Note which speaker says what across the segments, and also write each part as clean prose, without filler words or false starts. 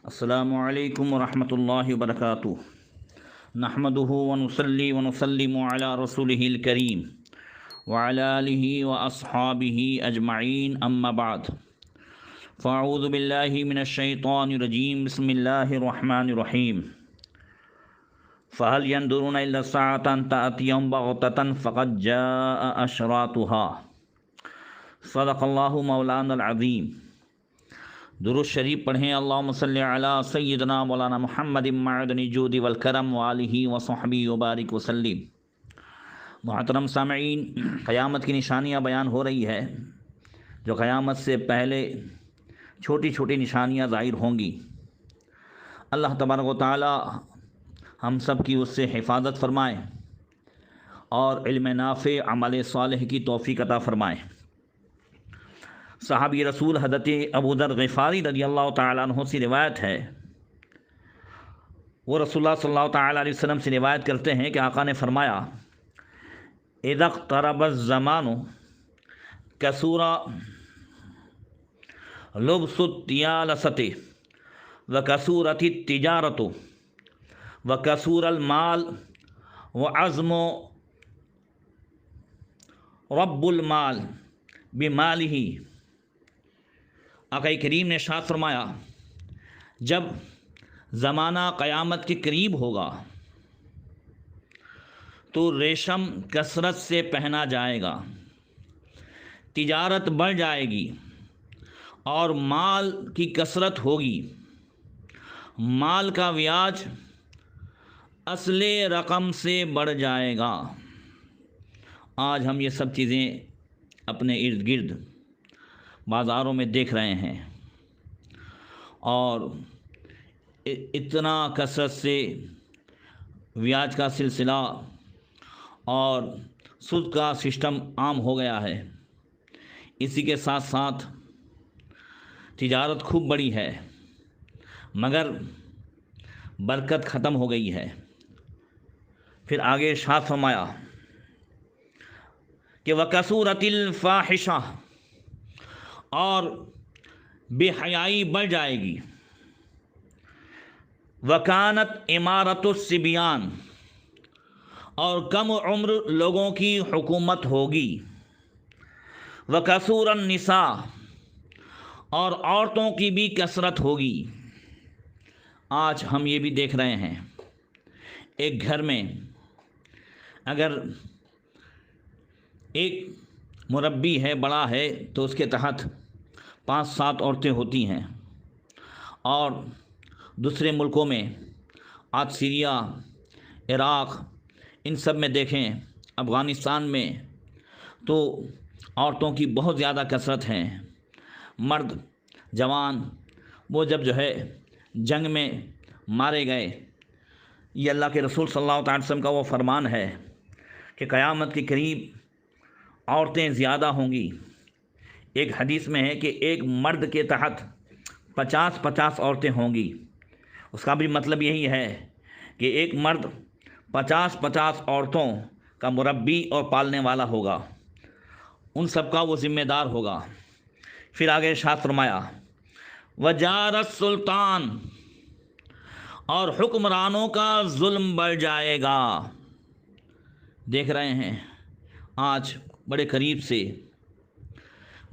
Speaker 1: अस्सलामुअलैकुम वरहमतुल्लाहि वबरकातुहु नहमदुहु व नुसल्ली व नुसल्लिमु अला रसूलिहिल करीम व अला आलिहि व अस्हाबिहि अजमईन अम्मा बाद फ़अऊज़ु बिल्लाहि मिनश शैतानिर रजीम बिस्मिल्लाहिर रहमानिर रहीम फ़हल यंदुरूना इल्ला सअतन तअतियहुम बग़ततन फ़क़द जाअ अशरातुहा सदक़ल्लाहु मौलानल अज़ीम। दुरूद शरीफ पढ़ें। अल्लाहुम्मा सल्लि अला सय्यिदना मौलाना मुहम्मदिन मअदनी जूदि वल करम व आलिहि व सहबिहि व बारिक वसल्लिम। मुहतरम सामईन, क़यामत की निशानियाँ बयान हो रही है। जो क़यामत से पहले छोटी छोटी निशानियाँ ज़ाहिर होंगी। अल्लाह तबारक व तआला हम सब की उससे हिफाजत फ़रमाए और इल्म नाफ़े अमल सालिह की तौफ़ीक़ अता फ़रमाए। सहाबी रसूल हज़रत अबू ज़र ग़िफ़ारी रज़ियल्लाहु तआला अन्हु से रिवायत है, वो रसूलुल्लाह सल्लल्लाहु तआला अलैहि वसल्लम से रिवायत करते हैं कि आका ने फ़रमाया, इज़्क़तरबज़्ज़मानु कसूरा लुब्सुत्तियालसति व कसूरतित तिजारतु व कसूरल माल व अज़्मु रब्बुल माल बिमालिही। आका करीम ने इरशाद फरमाया, जब ज़माना क़यामत के करीब होगा तो रेशम कसरत से पहना जाएगा, तिजारत बढ़ जाएगी और माल की कसरत होगी। माल का ब्याज असले रकम से बढ़ जाएगा। आज हम ये सब चीज़ें अपने इर्द गिर्द बाज़ारों में देख रहे हैं और इतना कसरत से ब्याज का सिलसिला और सूद का सिस्टम आम हो गया है। इसी के साथ साथ तिजारत खूब बड़ी है मगर बरकत ख़त्म हो गई है। फिर आगे इरशाद फरमाया कि वकसूरतिल फ़ाहिशा, और बेहयाई बढ़ जाएगी। वकानत इमारतुस सिबियान, और कम उम्र लोगों की हुकूमत होगी। वकसूरन निसा, और औरतों की भी कसरत होगी। आज हम ये भी देख रहे हैं, एक घर में अगर एक मुरब्बी है, बड़ा है, तो उसके तहत 5-7 औरतें होती हैं। और दूसरे मुल्कों में आज सीरिया, इराक़, इन सब में देखें, अफ़गानिस्तान में तो औरतों की बहुत ज़्यादा कसरत है। मर्द जवान वो जब जो है जंग में मारे गए, ये अल्लाह के रसूल सल्लल्लाहु अलैहि वसल्लम का वो फरमान है कि क़यामत के करीब औरतें ज़्यादा होंगी। एक हदीस में है कि एक मर्द के तहत 50-50 औरतें होंगी। उसका भी मतलब यही है कि एक मर्द 50-50 औरतों का मुरब्बी और पालने वाला होगा, उन सब का वो ज़िम्मेदार होगा। फिर आगे इरशाद फरमाया, वजारत सुल्तान, और हुक्मरानों का जुल्म बढ़ जाएगा। देख रहे हैं आज बड़े करीब से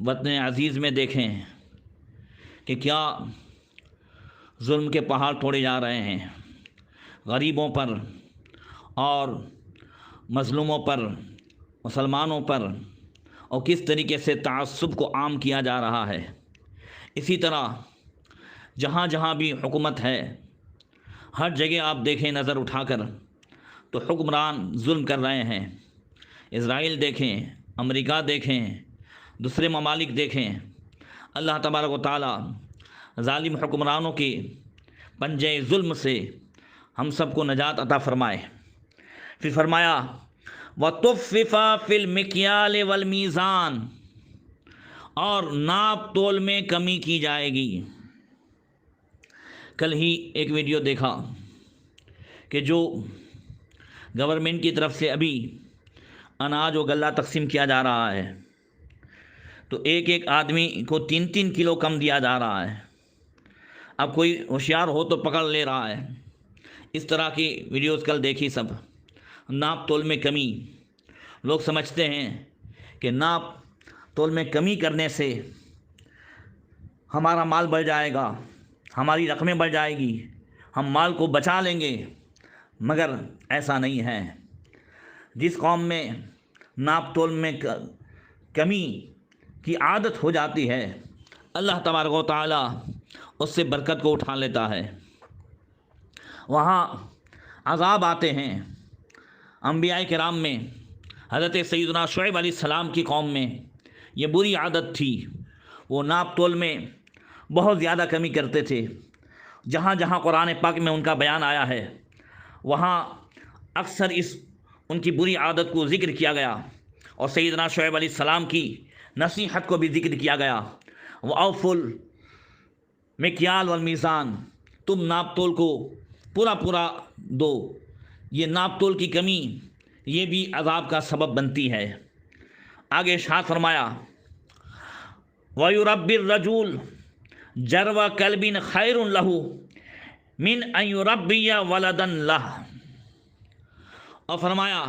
Speaker 1: वतन अज़ीज़ में देखें कि क्या जुल्म के पहाड़ तोड़े जा रहे हैं गरीबों पर और मज़लूमों पर, मुसलमानों पर, और किस तरीके से तआस्सुब को आम किया जा रहा है। इसी तरह जहाँ जहाँ भी हुकूमत है, हर जगह आप देखें नज़र उठाकर तो हुक्मरान जुल्म कर रहे हैं। इज़राइल देखें, अमेरिका देखें, दूसरे ममालिक देखें, अल्लाह तबारक व तआला ज़ालिम हुक्मरानों के पंजे जुल्म से हम सबको नजात अता फ़रमाए। फिर फरमाया, वतुफ़्फ़िफ़ा फ़िल मिक्याल वल मीज़ान, और नाप तोल में कमी की जाएगी। कल ही एक वीडियो देखा कि जो गवर्नमेंट की तरफ से अभी अनाज और गल्ला तकसीम किया जा रहा है तो एक एक आदमी को 3-3 किलो कम दिया जा रहा है। अब कोई होशियार हो तो पकड़ ले रहा है। इस तरह की वीडियोस कल देखी सब। नाप तोल में कमी, लोग समझते हैं कि नाप तोल में कमी करने से हमारा माल बढ़ जाएगा, हमारी रकमें बढ़ जाएगी, हम माल को बचा लेंगे, मगर ऐसा नहीं है। जिस कौम में नाप तोल में कमी की आदत हो जाती है, अल्लाह तबारक व तआला उससे बरकत को उठा लेता है। वहाँ अज़ाब आते हैं। अंबिया किराम में हज़रत सैयदना शुएब अलैहिस्सलाम की कौम में ये बुरी आदत थी, वो नाप तोल में बहुत ज़्यादा कमी करते थे। जहाँ जहाँ कुरान पाक में उनका बयान आया है, वहाँ अक्सर इस उनकी बुरी आदत को ज़िक्र किया गया और सैयदना शुएब अलैहिस्सलाम की नसीहत को भी ज़िक्र किया गया। व औफुल मिक्याल वल मीज़ान, तुम नाप तोल को पूरा पूरा दो। ये नाप तोल की कमी ये भी अज़ाब का सबब बनती है। आगे इरशाद फरमाया, वयुरब्बिर रजूल जरवा कल्बिन खैरुन लहू मिन अन युरब्बिया वलदन लह। और फरमाया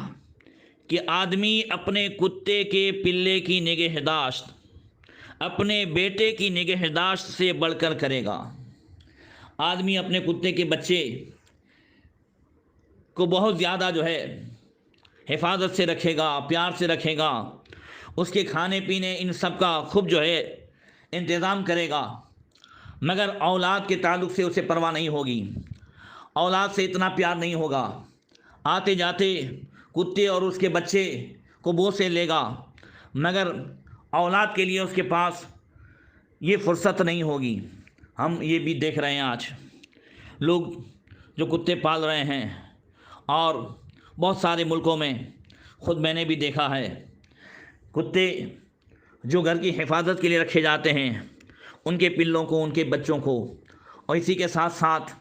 Speaker 1: कि आदमी अपने कुत्ते के पिल्ले की निगहदाश्त अपने बेटे की निगहदाश्त से बढ़कर करेगा। आदमी अपने कुत्ते के बच्चे को बहुत ज़्यादा जो है हिफाजत से रखेगा, प्यार से रखेगा, उसके खाने पीने इन सब का खूब जो है इंतज़ाम करेगा, मगर औलाद के ताल्लुक़ से उसे परवाह नहीं होगी, औलाद से इतना प्यार नहीं होगा। आते जाते कुत्ते और उसके बच्चे को बो से लेगा, मगर औलाद के लिए उसके पास ये फुर्सत नहीं होगी। हम ये भी देख रहे हैं आज लोग जो कुत्ते पाल रहे हैं, और बहुत सारे मुल्कों में ख़ुद मैंने भी देखा है, कुत्ते जो घर की हिफाजत के लिए रखे जाते हैं, उनके पिल्लों को, उनके बच्चों को, और इसी के साथ साथ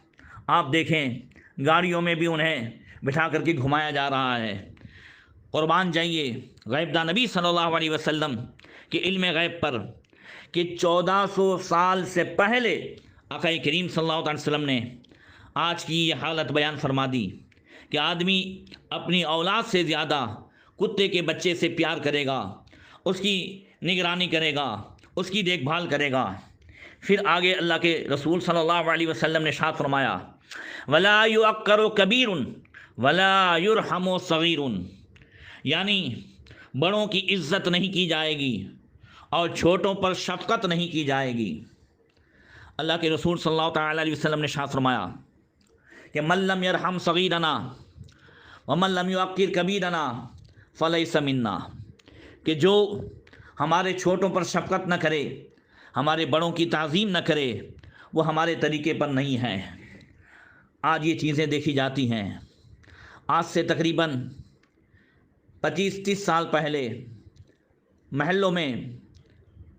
Speaker 1: आप देखें गाड़ियों में भी उन्हें बिठा करके घुमाया जा रहा है। कुर्बान जाइए गैबदा नबी सल्लल्लाहु अलैहि वसल्लम के इल्म गैब पर कि 1400 साल से पहले आका करीम सल्लल्लाहु अलैहि वसल्लम ने आज की ये हालत बयान फरमा दी कि आदमी अपनी औलाद से ज़्यादा कुत्ते के बच्चे से प्यार करेगा, उसकी निगरानी करेगा, उसकी देखभाल करेगा। फिर आगे अल्लाह के रसूल सल्लल्लाहु अलैहि वसल्लम ने इरशाद फरमाया, वला युअक्करु कबीरुन वला युरहमु सगीरुन, यानी बड़ों की इज़्ज़त नहीं की जाएगी और छोटों पर शफ़क़त नहीं की जाएगी। अल्लाह के रसूल सल्लल्लाहु अलैहि वसल्लम ने इरशाद फरमाया कि मल्लम यरहम सगीरना व मल्लम युअक्किर कबीरना फलैसा मिन्ना, कि जो हमारे छोटों पर शफ़क़त न करे, हमारे बड़ों की ताज़ीम न करे, वो हमारे तरीक़े पर नहीं है। आज ये चीज़ें देखी जाती हैं। आज से तकरीबन 25-30 साल पहले महल्लों में,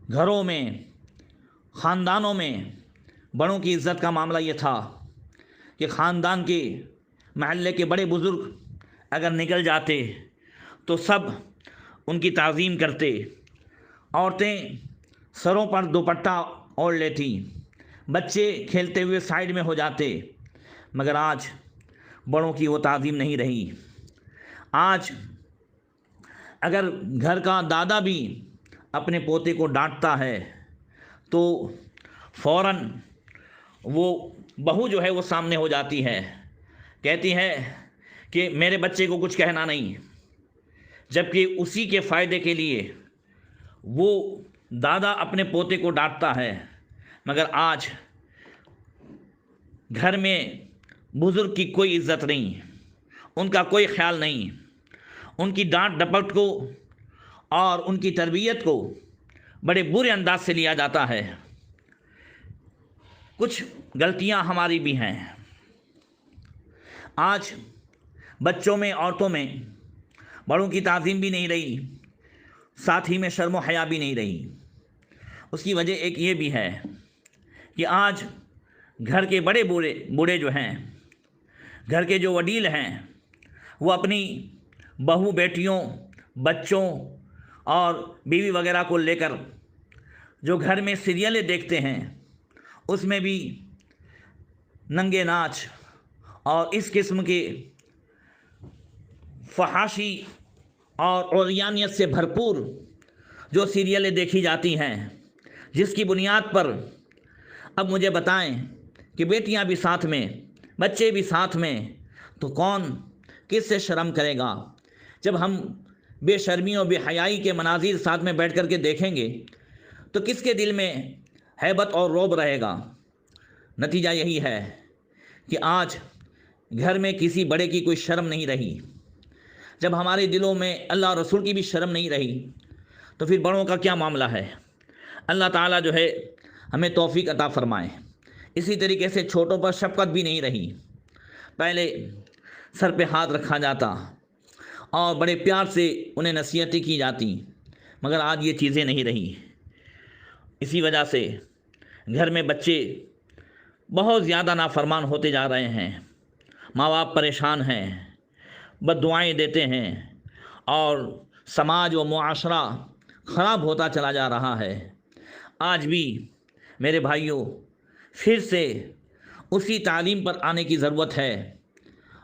Speaker 1: घरों में, ख़ानदानों में बड़ों की इज़्ज़त का मामला ये था कि ख़ानदान के महल्ले के बड़े बुज़ुर्ग अगर निकल जाते तो सब उनकी ताज़ीम करते, औरतें सरों पर दुपट्टा ओढ़ लेती, बच्चे खेलते हुए साइड में हो जाते, मगर आज बड़ों की वो ताज़ीम नहीं रही। आज अगर घर का दादा भी अपने पोते को डांटता है तो फ़ौरन वो बहू जो है वो सामने हो जाती है, कहती है कि मेरे बच्चे को कुछ कहना नहीं, जबकि उसी के फ़ायदे के लिए वो दादा अपने पोते को डांटता है। मगर आज घर में बुज़ुर्ग की कोई इज़्ज़त नहीं, उनका कोई ख्याल नहीं, उनकी डांट डपट को और उनकी तरबियत को बड़े बुरे अंदाज से लिया जाता है। कुछ गलतियां हमारी भी हैं। आज बच्चों में, औरतों में बड़ों की ताज़ीम भी नहीं रही, साथ ही में शर्म व हया भी नहीं रही। उसकी वजह एक ये भी है कि आज घर के बड़े बूढ़े जो हैं, घर के जो वडील हैं, वो अपनी बहू बेटियों, बच्चों और बीवी वगैरह को लेकर जो घर में सीरियलें देखते हैं, उसमें भी नंगे नाच और इस किस्म के फहाशी और औरियानियत से भरपूर जो सीरियलें देखी जाती हैं, जिसकी बुनियाद पर अब मुझे बताएं कि बेटियां भी साथ में, बच्चे भी साथ में, तो कौन किससे शर्म करेगा। जब हम बेशर्मी और बेहयाई के मनाजिर साथ में बैठ कर के देखेंगे तो किसके दिल में हैबत और रौब रहेगा। नतीजा यही है कि आज घर में किसी बड़े की कोई शर्म नहीं रही। जब हमारे दिलों में अल्लाह और रसूल की भी शर्म नहीं रही तो फिर बड़ों का क्या मामला है। अल्लाह ताला जो है हमें तौफीक अता फरमाए। इसी तरीके से छोटों पर शफ़क़त भी नहीं रही। पहले सर पे हाथ रखा जाता और बड़े प्यार से उन्हें नसीहतें की जाती, मगर आज ये चीज़ें नहीं रही। इसी वजह से घर में बच्चे बहुत ज़्यादा नाफरमान होते जा रहे हैं, माँ बाप परेशान हैं, बद्दुआएं देते हैं और समाज व मुआशरा ख़राब होता चला जा रहा है। आज भी मेरे भाइयों फिर से उसी तालीम पर आने की ज़रूरत है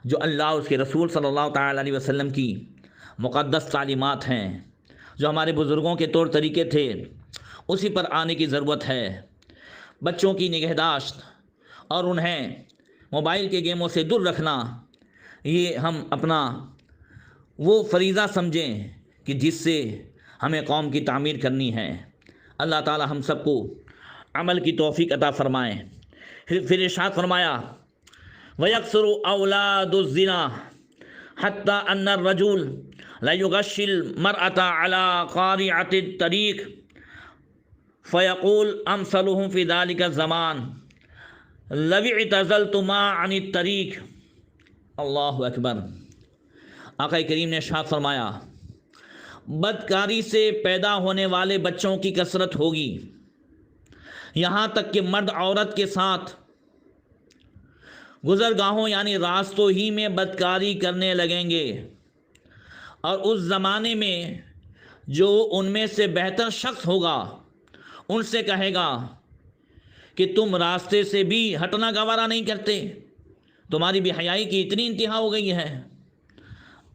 Speaker 1: जो अल्लाह उसके रसूल सल्लल्लाहु ताला अलैहि वसल्लम की मुक़द्दस तालीमात हैं, जो हमारे बुज़ुर्गों के तौर तरीके थे, उसी पर आने की ज़रूरत है। बच्चों की निगहदाश्त और उन्हें मोबाइल के गेमों से दूर रखना, ये हम अपना वो फरीज़ा समझें कि जिससे हमें कौम की तामीर करनी है। अल्लाह ताला हम सबको अमल की तौफीक अता फ़रमाएँ। फिर इरशाद फरमाया, वयक्सुरु औलादुज़्ज़िना हत्ता अन्ना रजुल लयुगश्शिल मरअता अला क़ारिअतित तरीक़ फ़यक़ूल अमसलुहुम फ़ी ज़ालिका ज़मान लविअतज़लतु मा अनित तरीक़। अल्लाहु अकबर। आक़ा करीम ने इरशाद फरमाया, बदकारी से पैदा होने वाले बच्चों की कसरत होगी, यहाँ तक कि मर्द औरत के साथ गुज़रगाहों यानी रास्तों ही में बदकारी करने लगेंगे। और उस ज़माने में जो उनमें से बेहतर शख्स होगा उनसे कहेगा कि तुम रास्ते से भी हटना गवारा नहीं करते, तुम्हारी बेहयाई की इतनी इंतहा हो गई है।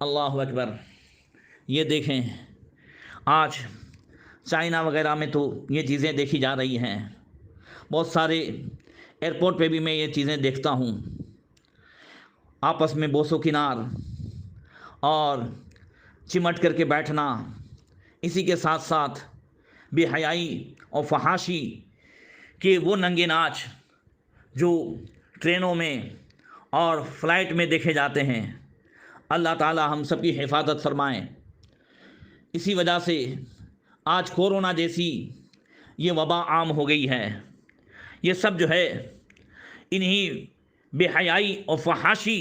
Speaker 1: अल्लाह अकबर। ये देखें आज चाइना वगैरह में तो ये चीज़ें देखी जा रही हैं। बहुत सारे एयरपोर्ट पे भी मैं ये चीज़ें देखता हूँ, आपस में बोसो किनार और चिमट करके बैठना, इसी के साथ साथ बेहयाई और फहाशी के वो नंगे नाच जो ट्रेनों में और फ्लाइट में देखे जाते हैं। अल्लाह ताला हम सब की हिफाजत फरमाएँ। इसी वजह से आज कोरोना जैसी ये वबा आम हो गई है। ये सब जो है इन्हीं बेहयाई और फहाशी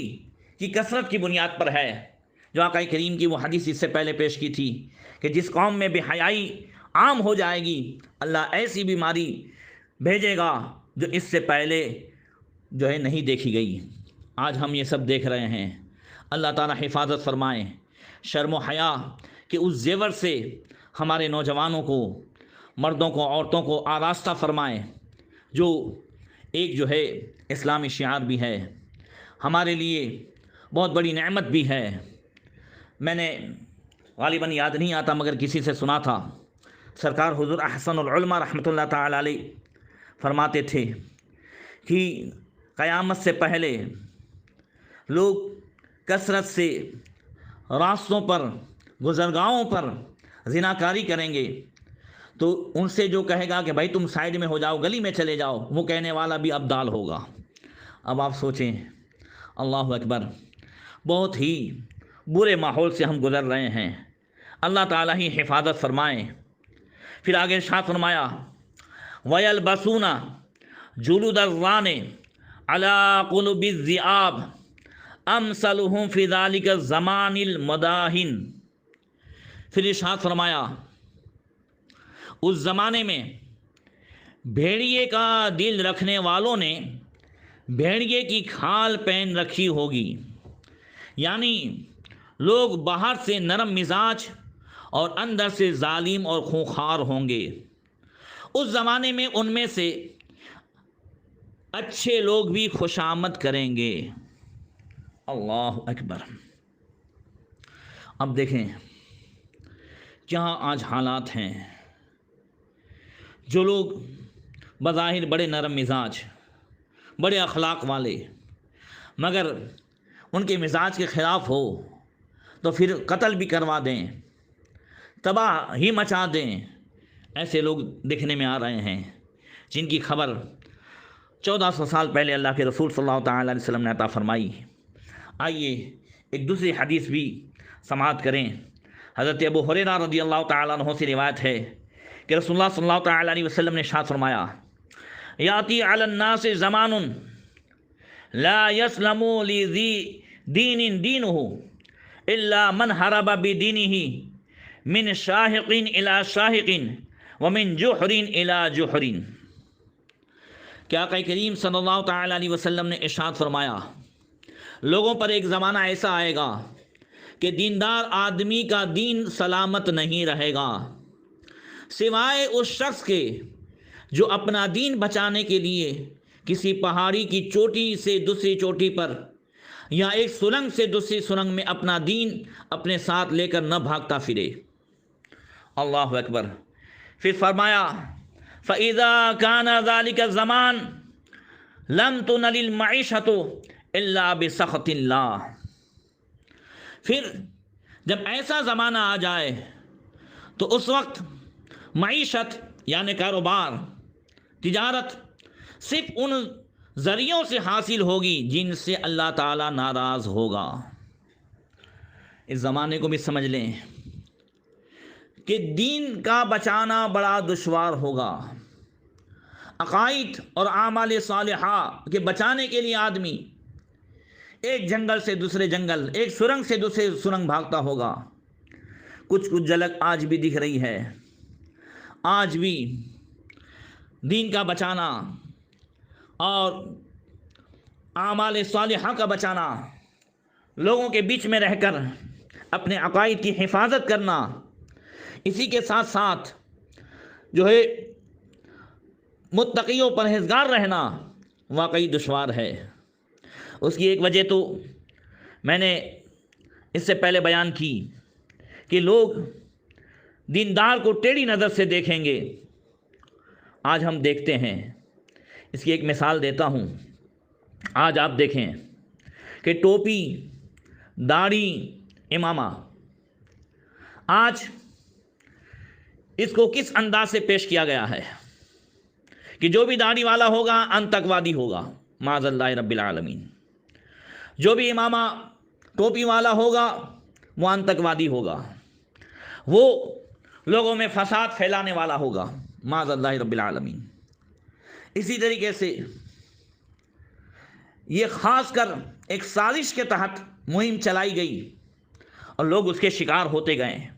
Speaker 1: की कसरत की बुनियाद पर है, जो आक़ा करीम की वो हदीस इससे पहले पेश की थी कि जिस कौम में बेहयाई आम हो जाएगी, अल्लाह ऐसी बीमारी भेजेगा जो इससे पहले जो है नहीं देखी गई। आज हम ये सब देख रहे हैं। अल्लाह ताला हिफाजत फरमाए। शर्म व हया के उस जेवर से हमारे नौजवानों को, मर्दों को, औरतों को आरास्ता फरमाए, जो एक जो है इस्लामी शिआर भी है, हमारे लिए बहुत बड़ी नेमत भी है। मैंने गालिबन याद नहीं आता मगर किसी से सुना था, सरकार हुज़ूर अहसनुल उलमा रहमतुल्लाह ताला अलैह फरमाते थे कि क़यामत से पहले लोग कसरत से रास्तों पर, गुज़रगाहों पर ज़िनाकारी करेंगे, तो उनसे जो कहेगा कि भाई तुम साइड में हो जाओ, गली में चले जाओ, वो कहने वाला भी अब्दाल होगा। अब आप सोचें, अल्लाह अकबर, बहुत ही बुरे माहौल से हम गुज़र रहे हैं। अल्लाह ताला ही हिफाजत फरमाएँ। फिर आगे इरशाद फरमाया, वयलबसूना जुलूदर्राने अला कुलुबिज़्ज़िआब अमसलुहुम फ़ी ज़ालिका ज़मानिल मदाहिन। फिर इरशाद फरमाया, उस ज़माने में भेड़िए का दिल रखने वालों ने भेड़िए की खाल पहन रखी होगी, यानी लोग बाहर से नरम मिजाज और अंदर से जालिम और खूंखार होंगे। उस ज़माने में उनमें से अच्छे लोग भी खुशामद करेंगे। अल्लाह अकबर। अब देखें जहाँ आज हालात हैं, जो लोग बज़ाहिर बड़े नरम मिजाज, बड़े अखलाक वाले, मगर उनके मिजाज के ख़िलाफ़ हो तो फिर कत्ल भी करवा दें, तबाह ही मचा दें, ऐसे लोग देखने में आ रहे हैं जिनकी खबर 1400 साल पहले अल्लाह के रसूल सल्लल्लाहु अलैहि वसल्लम ने अता फरमाई। आइए एक दूसरी हदीस भी समाअत करें। हज़रत अबू हुरैरा रज़ियल्लाहु तआला अन्हु से रिवायत है कि रसूलुल्लाह सल्लल्लाहु अलैहि वसल्लम ने इरशाद फरमाया, याती अलन नास ज़मानुन ला यस्लमु लिज़ी दीनिन दीनुहु इल्ला मन हरबा बिदीनिही मिन शाहिकिन इला शाहिकिन व मिन जुहरिन इला जुहरिन। क्या करीम सल्लल्लाहु तआला अलैहि वसल्लम ने इरशाद फरमाया, लोगों पर एक ज़माना ऐसा आएगा कि दीनदार आदमी का दीन सलामत नहीं रहेगा सिवाय उस शख्स के जो अपना दीन बचाने के लिए किसी पहाड़ी की चोटी से दूसरी चोटी पर या एक सुरंग से दूसरी सुरंग में अपना दीन अपने साथ लेकर न भागता फिरे। अल्लाह अकबर। फिर फरमाया, फ़इज़ा काना ज़ालिका ज़मान लम तुनलिल मईशतु इल्ला बिसख़तिल्लाह। फिर जब ऐसा ज़माना आ जाए तो उस वक्त मईशत यानी कारोबार, तिजारत सिर्फ उन ज़रियों से हासिल होगी जिनसे अल्लाह ताला नाराज़ होगा। इस ज़माने को भी समझ लें कि दीन का बचाना बड़ा दुश्वार होगा। अक़ाइद और आमाल सालिहा के बचाने के लिए आदमी एक जंगल से दूसरे जंगल, एक सुरंग से दूसरे सुरंग भागता होगा। कुछ कुछ झलक आज भी दिख रही है। आज भी दीन का बचाना और आमाल सालिहा का बचाना, लोगों के बीच में रहकर अपने अक़ाइद की हिफाजत करना, इसी के साथ साथ जो है मुत्तक़ियों परहेज़गार रहना वाकई दुश्वार है। उसकी एक वजह तो मैंने इससे पहले बयान की कि लोग दीनदार को टेढ़ी नज़र से देखेंगे। आज हम देखते हैं, इसकी एक मिसाल देता हूँ। आज आप देखें कि टोपी, दाढ़ी, इमामा, आज इसको किस अंदाज से पेश किया गया है कि जो भी दाढ़ी वाला होगा आतंकवादी होगा, माज़ल्लाहि रब्बिल आलमीन। जो भी इमामा टोपी वाला होगा वो आतंकवादी होगा, वो लोगों में फसाद फैलाने वाला होगा, माज़ल्लाहि रब्बिल आलमीन। इसी तरीके से ये ख़ास कर एक साजिश के तहत मुहिम चलाई गई और लोग उसके शिकार होते गए।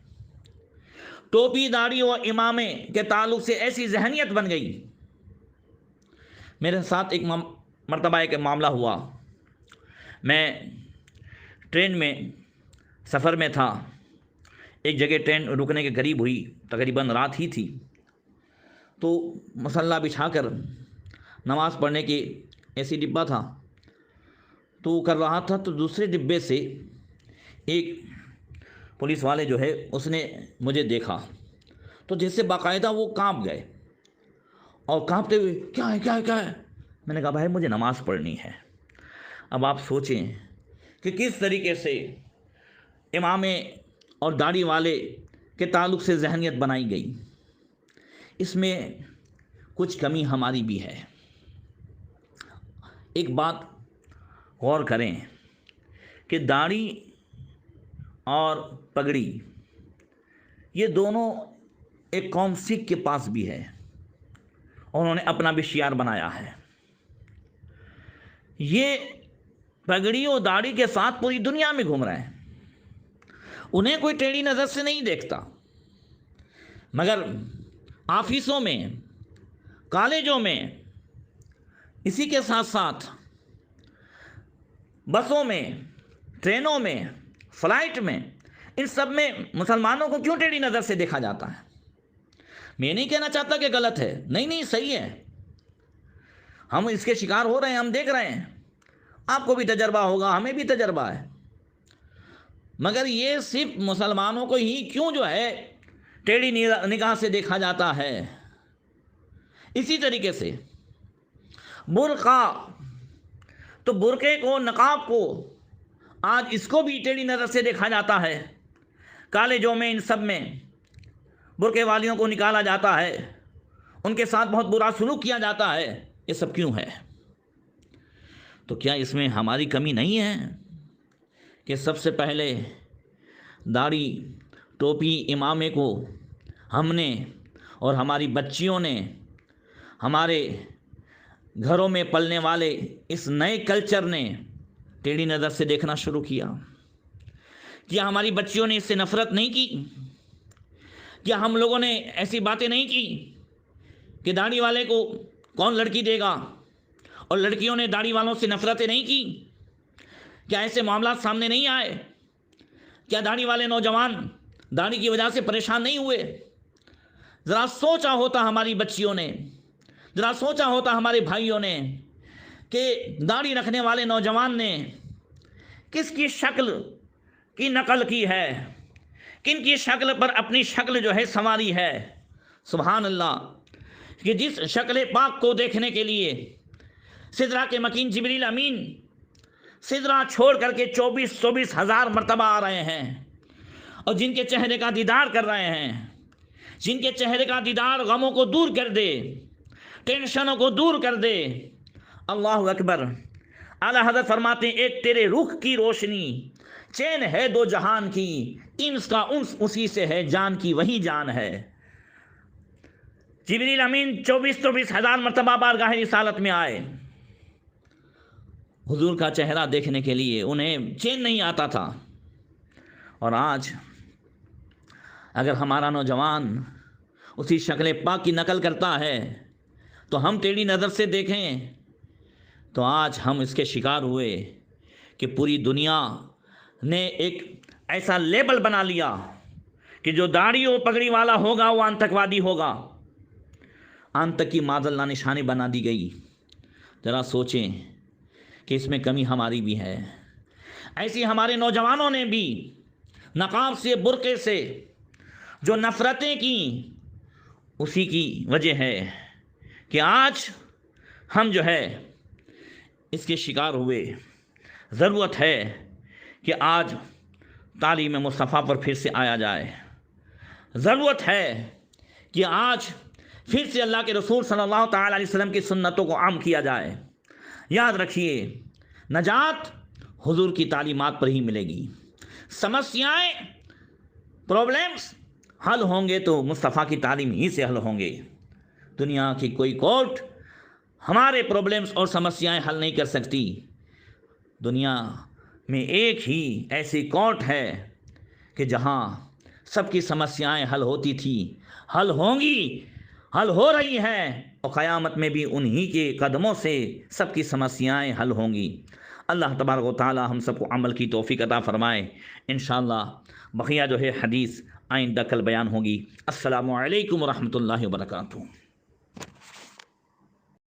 Speaker 1: टोपी, दाढ़ी और इमामे के ताल्लुक़ से ऐसी जहनियत बन गई। मेरे साथ एक मरतबा एक मामला हुआ। मैं ट्रेन में सफ़र में था, एक जगह ट्रेन रुकने के करीब हुई, तकरीबन रात ही थी। तो मसल्ला बिछाकर नमाज़ पढ़ने की ऐसी डिब्बा था, तो कर रहा था, तो दूसरे डिब्बे से एक पुलिस वाले जो है उसने मुझे देखा, तो जैसे बाकायदा वो कांप गए और कांपते हुए क्या है क्या है क्या है। मैंने कहा भाई मुझे नमाज़ पढ़नी है। अब आप सोचें कि किस तरीके से इमामे और दाढ़ी वाले के ताल्लुक़ से जहनियत बनाई गई। इसमें कुछ कमी हमारी भी है। एक बात गौर करें कि दाढ़ी और पगड़ी ये दोनों एक कौम सिख के पास भी है और उन्होंने अपना भी शियार बनाया है। ये पगड़ी और दाढ़ी के साथ पूरी दुनिया में घूम रहे हैं, उन्हें कोई टेढ़ी नज़र से नहीं देखता। मगर ऑफिसों में, कॉलेजों में, इसी के साथ साथ बसों में, ट्रेनों में, फ़्लाइट में, इन सब में मुसलमानों को क्यों टेढ़ी नज़र से देखा जाता है। मैं नहीं कहना चाहता कि गलत है, नहीं नहीं सही है। हम इसके शिकार हो रहे हैं, हम देख रहे हैं। आपको भी तजर्बा होगा, हमें भी तजर्बा है। मगर ये सिर्फ मुसलमानों को ही क्यों जो है टेढ़ी निगाह से देखा जाता है? इसी तरीके से बुर्का, तो बुरके को, नकाब को आज इसको भी टेढ़ी नज़र से देखा जाता है। कॉलेजों में इन सब में बुरके वालियों को निकाला जाता है, उनके साथ बहुत बुरा सलूक किया जाता है। ये सब क्यों है? तो क्या इसमें हमारी कमी नहीं है कि सबसे पहले दाढ़ी, टोपी, इमामे को हमने और हमारी बच्चियों ने, हमारे घरों में पलने वाले इस नए कल्चर ने टेढ़ी नज़र से देखना शुरू किया? क्या हमारी बच्चियों ने इससे नफ़रत नहीं की? क्या हम लोगों ने ऐसी बातें नहीं की कि दाढ़ी वाले को कौन लड़की देगा, और लड़कियों ने दाढ़ी वालों से नफ़रतें नहीं की? क्या ऐसे मामला सामने नहीं आए? क्या दाढ़ी वाले नौजवान दाढ़ी की वजह से परेशान नहीं हुए? ज़रा सोचा होता हमारी बच्चियों ने, ज़रा सोचा होता हमारे भाइयों ने कि दाढ़ी रखने वाले नौजवान ने किसकी शक्ल की नकल की है, किन की शक्ल पर अपनी शक्ल जो है संवारी है। सुभान अल्लाह, कि जिस शक्ल पाक को देखने के लिए सिदरा के मकीन जिब्रील अमीन सिदरा छोड़ करके 24 हज़ार मरतबा आ रहे हैं, और जिनके चेहरे का दीदार कर रहे हैं, जिनके चेहरे का दीदार गमों को दूर कर दे, टेंशनों को दूर कर दे। अल्लाहु अकबर। आला हज़रत फरमाते हैं, एक तेरे रुख की रोशनी चैन है दो जहान की, इंस का उन्स उसी से है, जान की वही जान है। जिब्रील अमीन 24 हज़ार मरतबा बारगाह रिसालत में आए, हुजूर का चेहरा देखने के लिए, उन्हें चैन नहीं आता था। और आज अगर हमारा नौजवान उसी शक्ल पाक की नकल करता है तो हम टेढ़ी नज़र से देखें, तो आज हम इसके शिकार हुए कि पूरी दुनिया ने एक ऐसा लेबल बना लिया कि जो दाढ़ी और पगड़ी वाला होगा वो आतंकवादी होगा। आतंक की माज़ल्ला निशानी बना दी गई। ज़रा सोचें कि इसमें कमी हमारी भी है। ऐसी हमारे नौजवानों ने भी नकाब से, बुरके से जो नफ़रतें की, उसी की वजह है कि आज हम जो है इसके शिकार हुए। ज़रूरत है कि आज तालीम मुस्तफ़ा पर फिर से आया जाए। ज़रूरत है कि आज फिर से अल्लाह के रसूल सल्लल्लाहु तआला अलैहि वसल्लम की सुन्नतों को आम किया जाए। याद रखिए, नजात हुजूर की तालीमात पर ही मिलेगी। समस्याएं, प्रॉब्लम्स हल होंगे तो मुस्तफ़ा की तालीम ही से हल होंगे। दुनिया की कोई कोर्ट हमारे प्रॉब्लम्स और समस्याएं हल नहीं कर सकती। दुनिया में एक ही ऐसी कोर्ट है कि जहां सबकी समस्याएं हल होती थी, हल होंगी, हल हो रही हैं, और क़यामत में भी उन्हीं के कदमों से सबकी समस्याएं हल होंगी। अल्लाह तबारक व तआला हम सबको अमल की तौफ़ीक़ अता फ़रमाए। इंशाअल्लाह बक़िया जो है हदीस आइंदा कल बयान होगी। अस्सलामु अलैकुम व रहमतुल्लाहि व बरकातुहू।